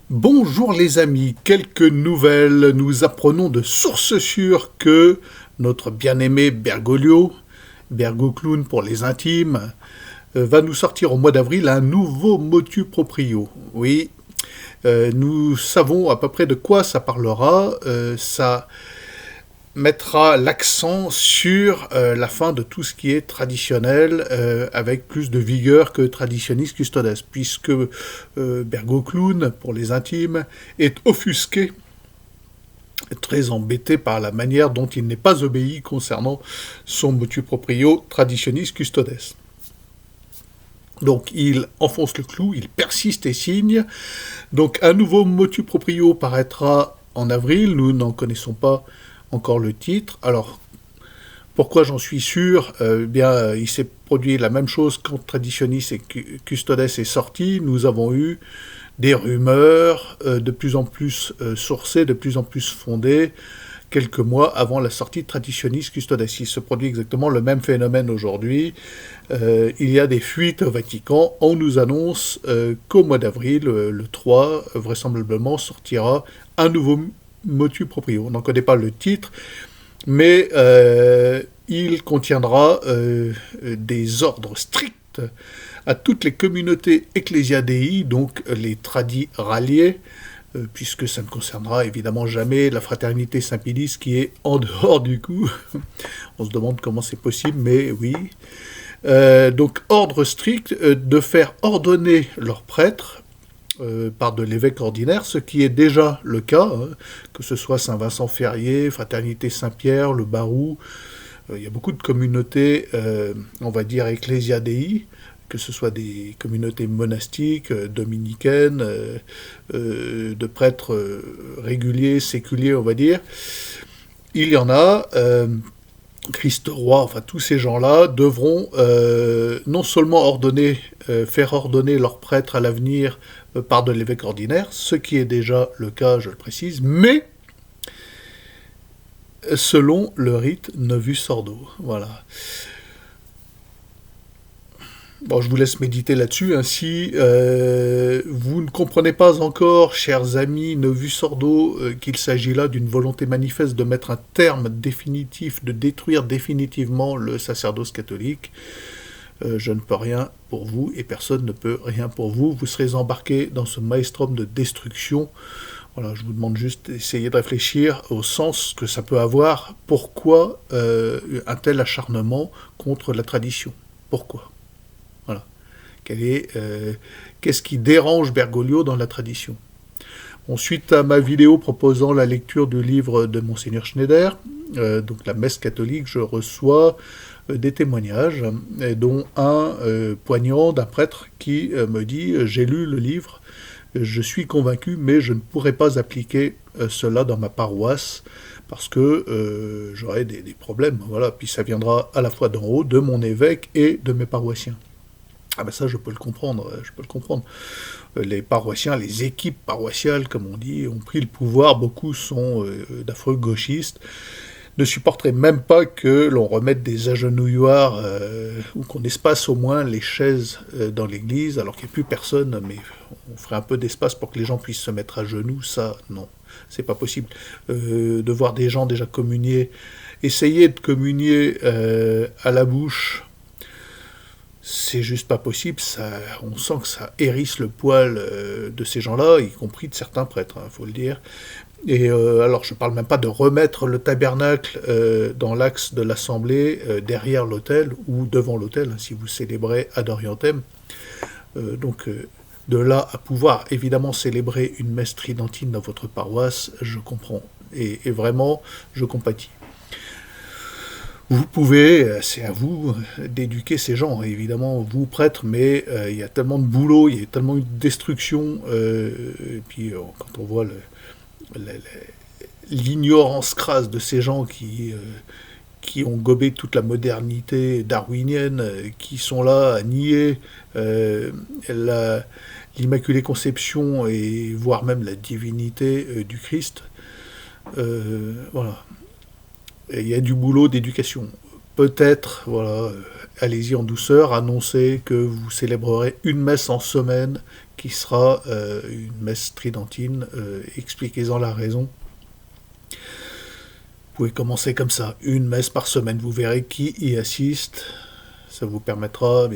Bonjour les amis, quelques nouvelles. Nous apprenons de sources sûres que notre bien-aimé Bergoglio, Bergo Clown pour les intimes, va nous sortir au mois d'avril un nouveau motu proprio. Oui, nous savons à peu près de quoi ça parlera. Ça mettra l'accent sur la fin de tout ce qui est traditionnel, avec plus de vigueur que traditionnis custodes, puisque Bergo Clown, pour les intimes, est offusqué, très embêté par la manière dont il n'est pas obéi concernant son motu proprio traditionnis custodes. Donc il enfonce le clou, il persiste et signe. Donc un nouveau motu proprio paraîtra en avril, nous n'en connaissons pas encore le titre. Alors, pourquoi j'en suis sûr il s'est produit la même chose quand Traditionis et Custodes est sorti. Nous avons eu des rumeurs de plus en plus sourcées, de plus en plus fondées, quelques mois avant la sortie de Traditionis Custodes. Il se produit exactement le même phénomène aujourd'hui. Il y a des fuites au Vatican. On nous annonce qu'au mois d'avril, le 3, vraisemblablement, sortira un nouveau motu proprio. On n'en connaît pas le titre, mais il contiendra des ordres stricts à toutes les communautés ecclésiadei, donc les tradis ralliés, puisque ça ne concernera évidemment jamais la fraternité Saint-Pédis qui est en dehors du coup. On se demande comment c'est possible, mais oui. Donc ordre strict de faire ordonner leurs prêtres par de l'évêque ordinaire, ce qui est déjà le cas, que ce soit Saint-Vincent Ferrier, Fraternité Saint-Pierre, le Barou. Il y a beaucoup de communautés, on va dire, ecclésiadei, que ce soit des communautés monastiques, dominicaines, de prêtres réguliers, séculiers, on va dire. Il y en a... Christ Roi, enfin tous ces gens-là devront non seulement faire ordonner leurs prêtres à l'avenir par de l'évêque ordinaire, ce qui est déjà le cas, je le précise, mais selon le rite Novus Ordo. Voilà. Bon, je vous laisse méditer là-dessus. Si vous ne comprenez pas encore, chers amis Novus Ordo, qu'il s'agit là d'une volonté manifeste de mettre un terme définitif, de détruire définitivement le sacerdoce catholique, je ne peux rien pour vous et personne ne peut rien pour vous. Vous serez embarqués dans ce maelstrom de destruction. Voilà, je vous demande juste d'essayer de réfléchir au sens que ça peut avoir. Pourquoi un tel acharnement contre la tradition? Pourquoi? Voilà. Qu'est-ce qui dérange Bergoglio dans la tradition? Bon, suite à ma vidéo proposant la lecture du livre de Monseigneur Schneider, donc la messe catholique, je reçois des témoignages, dont un poignant d'un prêtre qui me dit « J'ai lu le livre, je suis convaincu, mais je ne pourrai pas appliquer cela dans ma paroisse, parce que j'aurai des problèmes. » Voilà. Puis ça viendra à la fois d'en haut, de mon évêque et de mes paroissiens. Ah ben ça, je peux le comprendre, Les paroissiens, les équipes paroissiales, comme on dit, ont pris le pouvoir, beaucoup sont d'affreux gauchistes, ne supporteraient même pas que l'on remette des agenouilloirs ou qu'on espace au moins les chaises dans l'église, alors qu'il n'y a plus personne, mais on ferait un peu d'espace pour que les gens puissent se mettre à genoux, ça, non, c'est pas possible. De voir des gens déjà communier, essayer de communier à la bouche, c'est juste pas possible, on sent que ça hérisse le poil de ces gens-là, y compris de certains prêtres, faut le dire. Et alors, je parle même pas de remettre le tabernacle dans l'axe de l'assemblée, derrière l'autel, ou devant l'autel, si vous célébrez ad orientem. De là à pouvoir, évidemment, célébrer une messe tridentine dans votre paroisse, je comprends. Et vraiment, je compatis. Vous pouvez, c'est à vous d'éduquer ces gens, évidemment, vous prêtres, mais il y a tellement de boulot, il y a tellement de destruction, et puis quand on voit l'ignorance crasse de ces gens qui ont gobé toute la modernité darwinienne, qui sont là à nier l'Immaculée Conception et voire même la divinité du Christ, voilà. Il y a du boulot d'éducation. Peut-être, voilà, allez-y en douceur, annoncez que vous célébrerez une messe en semaine, qui sera une messe tridentine. Expliquez-en la raison. Vous pouvez commencer comme ça, une messe par semaine. Vous verrez qui y assiste. Ça vous permettra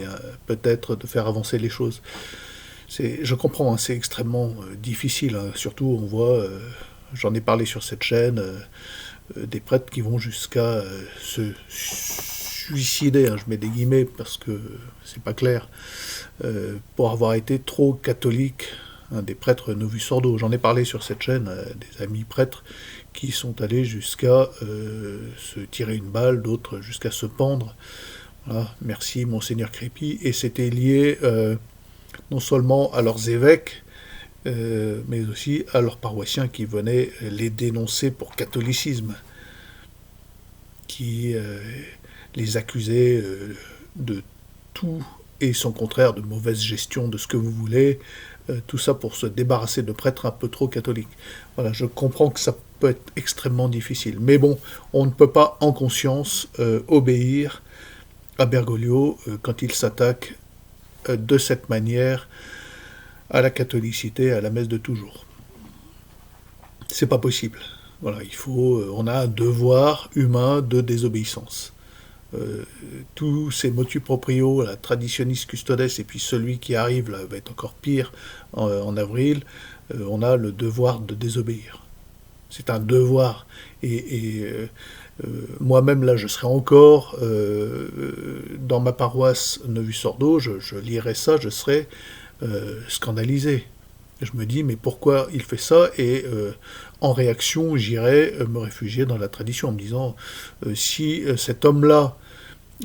peut-être de faire avancer les choses. Je comprends, hein, c'est extrêmement difficile. Hein. Surtout, on voit, j'en ai parlé sur cette chaîne, des prêtres qui vont jusqu'à se suicider, hein, je mets des guillemets parce que c'est pas clair, pour avoir été trop catholique, hein, des prêtres novus ordo. J'en ai parlé sur cette chaîne, des amis prêtres qui sont allés jusqu'à se tirer une balle, d'autres jusqu'à se pendre. Voilà, merci Monseigneur Crépy. Et c'était lié non seulement à leurs évêques, mais aussi à leurs paroissiens qui venaient les dénoncer pour catholicisme, qui les accusaient de tout et son contraire, de mauvaise gestion de ce que vous voulez, tout ça pour se débarrasser de prêtres un peu trop catholiques. Voilà, je comprends que ça peut être extrêmement difficile, mais bon, on ne peut pas en conscience obéir à Bergoglio quand il s'attaque de cette manière à la catholicité, à la messe de toujours. C'est pas possible. Voilà, on a un devoir humain de désobéissance. Tous ces motu proprio, la traditionis custodes, et puis celui qui arrive là va être encore pire en avril, on a le devoir de désobéir. C'est un devoir. Et moi-même, là, je serais encore dans ma paroisse Novus Ordo, je lirais ça, je serais scandalisé. Je me dis, mais pourquoi il fait ça? Et en réaction, j'irais me réfugier dans la tradition en me disant, si cet homme-là,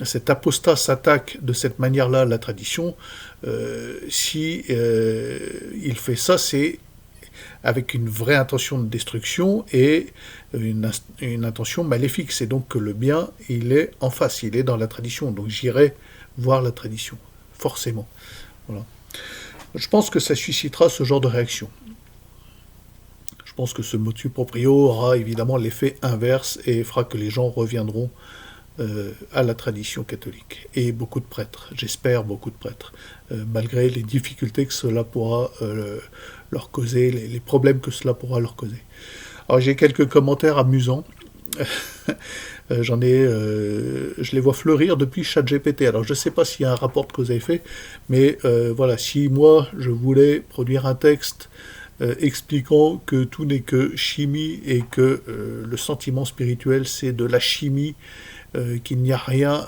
cet apostat s'attaque de cette manière-là à la tradition, si il fait ça, c'est avec une vraie intention de destruction et une intention maléfique. C'est donc que le bien, il est en face, il est dans la tradition. Donc j'irai voir la tradition, forcément. Voilà. Je pense que ça suscitera ce genre de réaction. Je pense que ce motu proprio aura évidemment l'effet inverse et fera que les gens reviendront à la tradition catholique. Et beaucoup de prêtres, j'espère beaucoup de prêtres, malgré les difficultés que cela pourra leur causer, les problèmes que cela pourra leur causer. Alors j'ai quelques commentaires amusants. Je les vois fleurir depuis ChatGPT. Alors je ne sais pas s'il y a un rapport de cause à effet, mais voilà, si moi je voulais produire un texte expliquant que tout n'est que chimie et que le sentiment spirituel c'est de la chimie, qu'il n'y a rien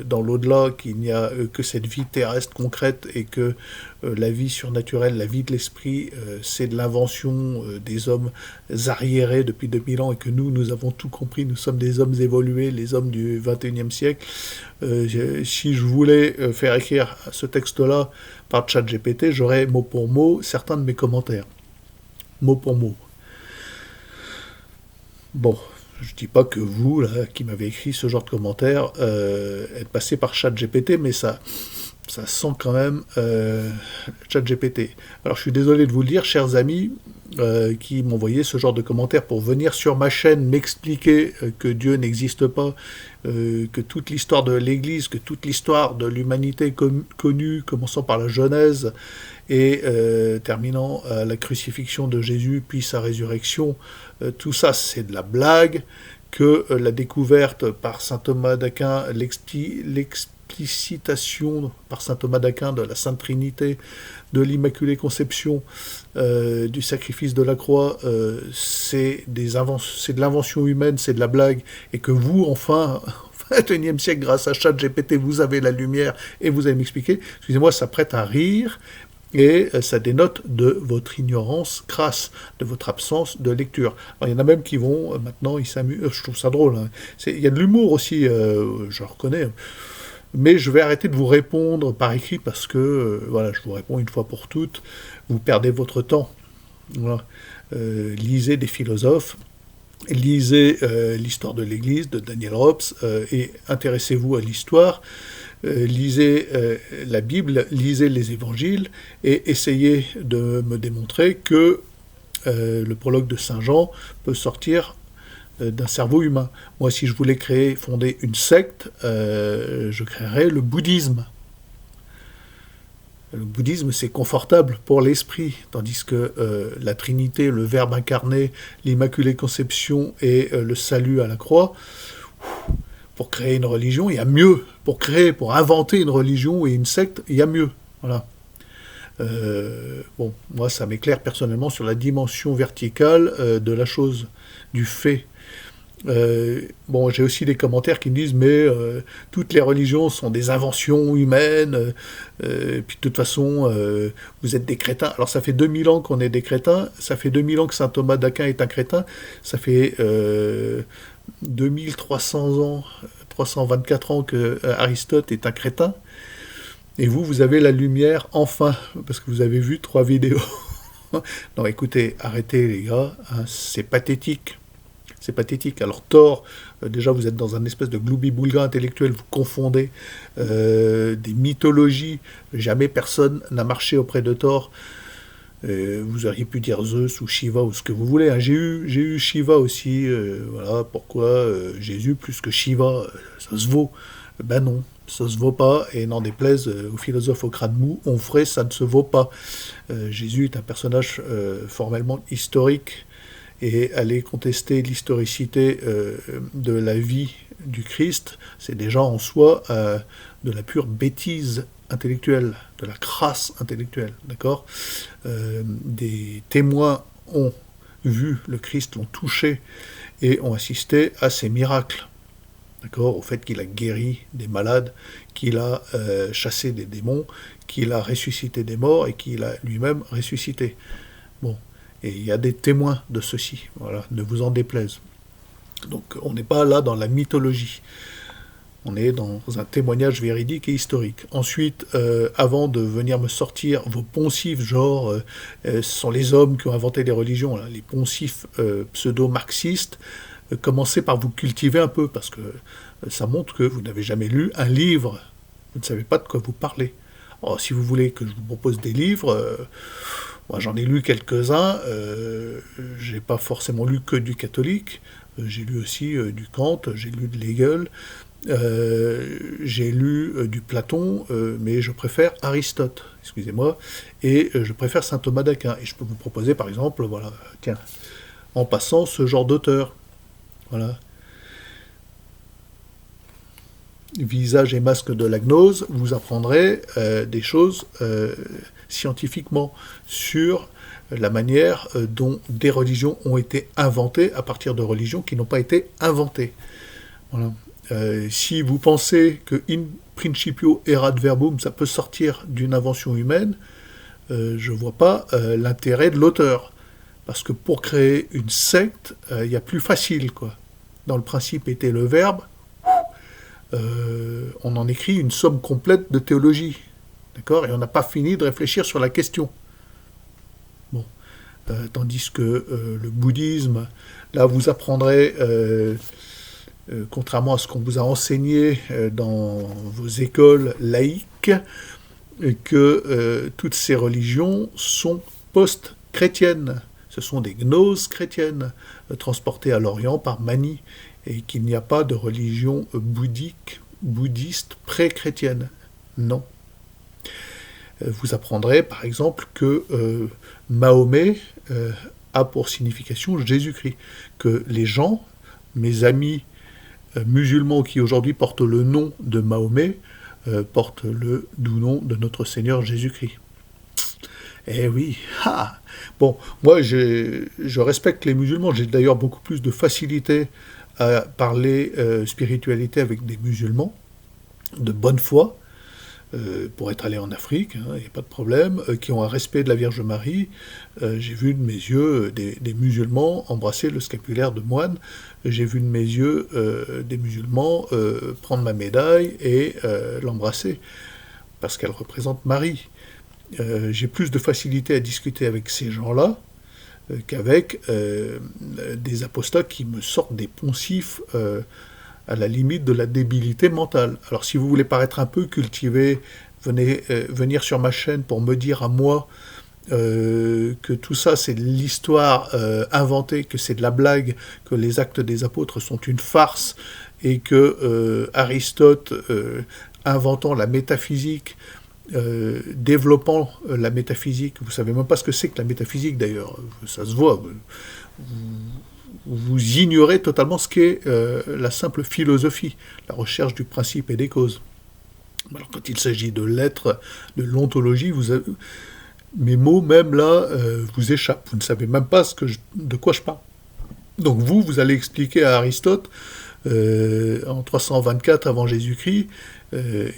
dans l'au-delà, qu'il n'y a que cette vie terrestre concrète et que la vie surnaturelle, la vie de l'esprit, c'est de l'invention des hommes arriérés depuis 2000 ans et que nous avons tout compris, nous sommes des hommes évolués, les hommes du 21e siècle. Si je voulais faire écrire ce texte-là par ChatGPT, j'aurais mot pour mot certains de mes commentaires. Mot pour mot. Bon. Je ne dis pas que vous, là, qui m'avez écrit ce genre de commentaires, êtes passé par ChatGPT, mais ça sent quand même ChatGPT. Alors je suis désolé de vous le dire, chers amis, qui m'envoyaient ce genre de commentaires pour venir sur ma chaîne m'expliquer que Dieu n'existe pas, que toute l'histoire de l'Église, que toute l'histoire de l'humanité connue, commençant par la Genèse et terminant à la crucifixion de Jésus, puis sa résurrection, tout ça c'est de la blague, que la découverte par saint Thomas d'Aquin, l'explicitation par saint Thomas d'Aquin de la Sainte Trinité, de l'Immaculée Conception, du sacrifice de la croix, c'est de l'invention humaine, c'est de la blague, et que vous, enfin, au XXIe siècle, grâce à ChatGPT, vous avez la lumière et vous allez m'expliquer, excusez-moi, ça prête à rire, et ça dénote de votre ignorance crasse, de votre absence de lecture. Alors, il y en a même qui vont, maintenant, ils s'amusent, je trouve ça drôle, hein. Il y a de l'humour aussi, je reconnais, mais je vais arrêter de vous répondre par écrit parce que, voilà, je vous réponds une fois pour toutes, vous perdez votre temps. Voilà. Lisez des philosophes, lisez l'histoire de l'Église de Daniel Rops et intéressez-vous à l'histoire. Lisez la Bible, lisez les évangiles et essayez de me démontrer que le prologue de Saint Jean peut sortir d'un cerveau humain. Moi, si je voulais fonder une secte, je créerais le bouddhisme. Le bouddhisme, c'est confortable pour l'esprit, tandis que la Trinité, le Verbe incarné, l'Immaculée Conception et le salut à la croix, pour créer une religion, il y a mieux. Pour inventer une religion et une secte, il y a mieux. Voilà. Bon, moi, ça m'éclaire personnellement sur la dimension verticale de la chose, du fait. Bon, j'ai aussi des commentaires qui me disent mais toutes les religions sont des inventions humaines, puis de toute façon vous êtes des crétins. Alors ça fait 2000 ans qu'on est des crétins, ça fait 2000 ans que saint Thomas d'Aquin est un crétin, ça fait 2300 ans, 324 ans que Aristote est un crétin, et vous avez la lumière enfin, parce que vous avez vu 3 vidéos. Non écoutez, arrêtez les gars, hein, c'est pathétique. C'est pathétique. Alors Thor, déjà vous êtes dans un espèce de gloubi-boulga intellectuel, vous confondez des mythologies. Jamais personne n'a marché auprès de Thor. Vous auriez pu dire Zeus ou Shiva ou ce que vous voulez. Hein. J'ai eu Shiva aussi. Voilà pourquoi Jésus plus que Shiva, ça se vaut. Ben non, ça se vaut pas. Et n'en déplaise aux philosophes au crâne mou, on ferait ça ne se vaut pas. Jésus est un personnage formellement historique. Et aller contester l'historicité de la vie du Christ, c'est déjà en soi de la pure bêtise intellectuelle, de la crasse intellectuelle, d'accord. Des témoins ont vu le Christ, l'ont touché et ont assisté à ses miracles, d'accord, au fait qu'il a guéri des malades, qu'il a chassé des démons, qu'il a ressuscité des morts et qu'il a lui-même ressuscité. Bon. Et il y a des témoins de ceci, voilà, ne vous en déplaise. Donc on n'est pas là dans la mythologie, on est dans un témoignage véridique et historique. Ensuite, avant de venir me sortir vos poncifs, genre ce sont les hommes qui ont inventé les religions, là, les poncifs pseudo-marxistes, commencez par vous cultiver un peu, parce que ça montre que vous n'avez jamais lu un livre, vous ne savez pas de quoi vous parlez. Alors, si vous voulez que je vous propose des livres... moi, j'en ai lu quelques-uns, j'ai pas forcément lu que du catholique, j'ai lu aussi du Kant, j'ai lu de Hegel, j'ai lu du Platon, mais je préfère Aristote, excusez-moi, et je préfère saint Thomas d'Aquin. Et je peux vous proposer, par exemple, voilà, tiens, en passant ce genre d'auteur, voilà. Visage et masque de la gnose, vous apprendrez des choses scientifiquement sur la manière dont des religions ont été inventées à partir de religions qui n'ont pas été inventées. Voilà. Si vous pensez que in principio erat verbum, ça peut sortir d'une invention humaine, je ne vois pas l'intérêt de l'auteur. Parce que pour créer une secte, il y a plus facile, quoi. Dans le principe était le verbe, on en écrit une somme complète de théologie. D'accord ? Et on n'a pas fini de réfléchir sur la question. Bon. Tandis que le bouddhisme, là vous apprendrez, contrairement à ce qu'on vous a enseigné dans vos écoles laïques, que toutes ces religions sont post-chrétiennes. Ce sont des gnoses chrétiennes, transportées à l'Orient par Mani, et qu'il n'y a pas de religion bouddhiste pré-chrétienne. Non. Vous apprendrez par exemple que Mahomet a pour signification Jésus-Christ, que les gens, mes amis musulmans qui aujourd'hui portent le nom de Mahomet, portent le doux nom de notre Seigneur Jésus-Christ. Eh oui, ha. Bon, moi je respecte les musulmans, j'ai d'ailleurs beaucoup plus de facilité à parler spiritualité avec des musulmans, de bonne foi, pour être allé en Afrique, il n'y a pas de problème, qui ont un respect de la Vierge Marie. J'ai vu de mes yeux des musulmans embrasser le scapulaire de moine, j'ai vu de mes yeux des musulmans prendre ma médaille et l'embrasser, parce qu'elle représente Marie. J'ai plus de facilité à discuter avec ces gens-là qu'avec des apostats qui me sortent des poncifs à la limite de la débilité mentale. Alors si vous voulez paraître un peu cultivé, venez venir sur ma chaîne pour me dire à moi que tout ça c'est de l'histoire inventée, que c'est de la blague, que les actes des apôtres sont une farce, et que Aristote, inventant la métaphysique, développant la métaphysique. Vous savez même pas ce que c'est que la métaphysique d'ailleurs, ça se voit. Vous ignorez totalement ce qu'est la simple philosophie, la recherche du principe et des causes. Alors quand il s'agit de l'être, de l'ontologie, mes mots même là vous échappent. Vous ne savez même pas de quoi je parle. Donc vous allez expliquer à Aristote en 324 avant Jésus-Christ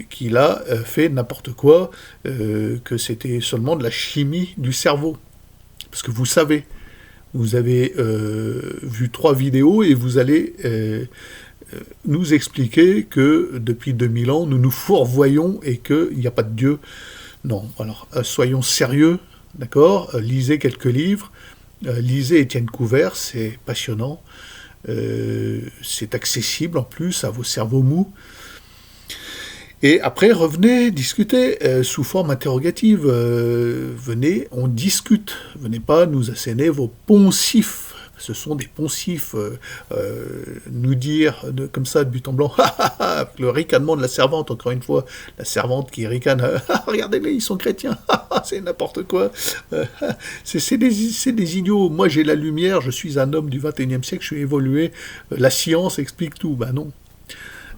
qu'il a fait n'importe quoi, que c'était seulement de la chimie du cerveau. Parce que vous avez vu 3 vidéos et vous allez nous expliquer que depuis 2000 ans, nous nous fourvoyons et qu'il n'y a pas de Dieu. Non, alors soyons sérieux, d'accord, lisez quelques livres, lisez Étienne Couvert, c'est passionnant, c'est accessible en plus à vos cerveaux mous. Et après, revenez discuter sous forme interrogative. Venez, on discute. Venez pas nous asséner vos poncifs. Ce sont des poncifs. Nous dire comme ça de but en blanc, le ricanement de la servante, encore une fois, la servante qui ricane, regardez-les, ils sont chrétiens, c'est n'importe quoi. C'est des idiots. Moi, j'ai la lumière, je suis un homme du 21e siècle, je suis évolué. La science explique tout. Ben non.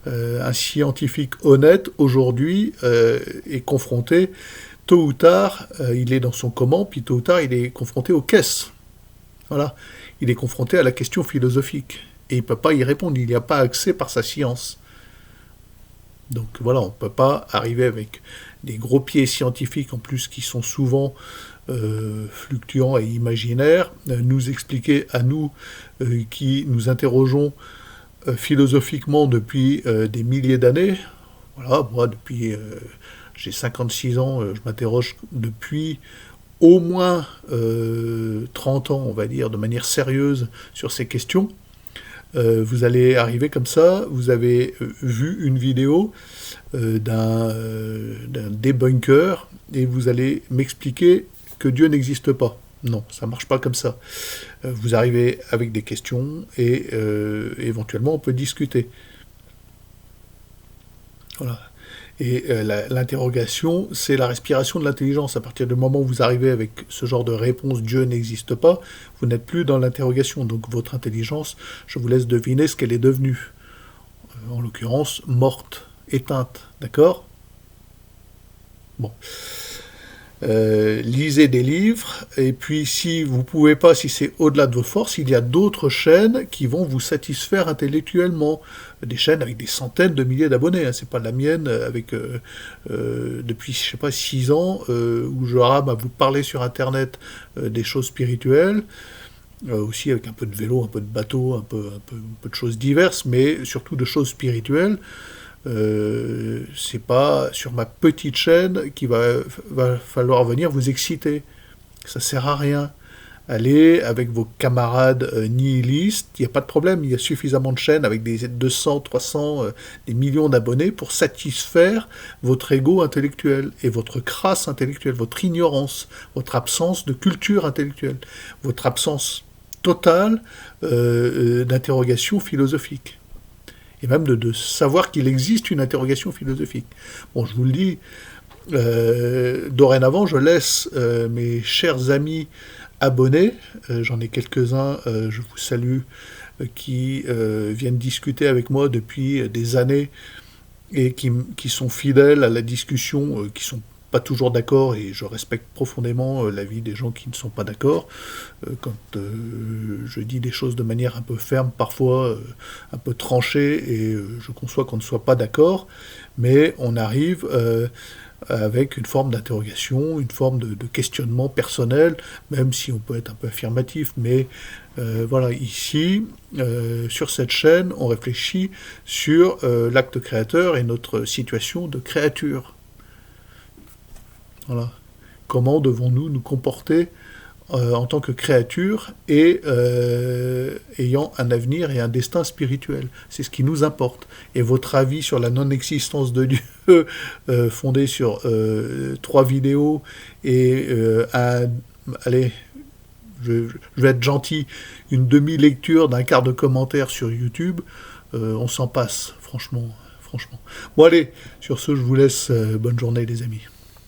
Un scientifique honnête, aujourd'hui, est confronté, tôt ou tard, il est dans son comment, puis tôt ou tard, il est confronté aux caisses. Voilà. Il est confronté à la question philosophique. Et il ne peut pas y répondre, il n'y a pas accès par sa science. Donc voilà, on ne peut pas arriver avec des gros pieds scientifiques, en plus, qui sont souvent fluctuants et imaginaires, nous expliquer à nous, qui nous interrogeons philosophiquement depuis des milliers d'années. Voilà, moi depuis j'ai 56 ans, je m'interroge depuis au moins 30 ans, on va dire, de manière sérieuse sur ces questions. Vous allez arriver comme ça, vous avez vu une vidéo d'un débunker et vous allez m'expliquer que Dieu n'existe pas. Non, ça ne marche pas comme ça. Vous arrivez avec des questions et éventuellement on peut discuter. Voilà. Et l'interrogation, c'est la respiration de l'intelligence. À partir du moment où vous arrivez avec ce genre de réponse, Dieu n'existe pas, vous n'êtes plus dans l'interrogation. Donc votre intelligence, je vous laisse deviner ce qu'elle est devenue. En l'occurrence, morte, éteinte. D'accord ? Bon. Lisez des livres, et puis si vous pouvez pas, si c'est au-delà de vos forces, il y a d'autres chaînes qui vont vous satisfaire intellectuellement, des chaînes avec des centaines de milliers d'abonnés, hein. C'est pas la mienne avec depuis je sais pas 6 ans où je rame à vous parler sur internet des choses spirituelles, aussi avec un peu de vélo, un peu de bateau, un peu de choses diverses, mais surtout de choses spirituelles. C'est pas sur ma petite chaîne qu'il va falloir venir vous exciter. Ça sert à rien. Allez avec vos camarades nihilistes, il n'y a pas de problème, il y a suffisamment de chaînes avec des 200, 300, des millions d'abonnés pour satisfaire votre ego intellectuel et votre crasse intellectuelle, votre ignorance, votre absence de culture intellectuelle, votre absence totale d'interrogation philosophique. Et même de savoir qu'il existe une interrogation philosophique. Bon, je vous le dis, dorénavant, je laisse mes chers amis abonnés, j'en ai quelques-uns, je vous salue, qui viennent discuter avec moi depuis des années et qui sont fidèles à la discussion, qui sont pas toujours d'accord, et je respecte profondément l'avis des gens qui ne sont pas d'accord. Quand je dis des choses de manière un peu ferme, parfois un peu tranchée, et je conçois qu'on ne soit pas d'accord, mais on arrive avec une forme d'interrogation, une forme de questionnement personnel, même si on peut être un peu affirmatif, mais voilà, ici, sur cette chaîne, on réfléchit sur l'acte créateur et notre situation de créature. Voilà. Comment devons-nous nous comporter en tant que créature et ayant un avenir et un destin spirituel. C'est ce qui nous importe. Et votre avis sur la non-existence de Dieu, fondé sur 3 vidéos et allez, je vais être gentil, une demi-lecture d'un quart de commentaire sur YouTube, on s'en passe, franchement. Bon allez, sur ce, je vous laisse, bonne journée les amis.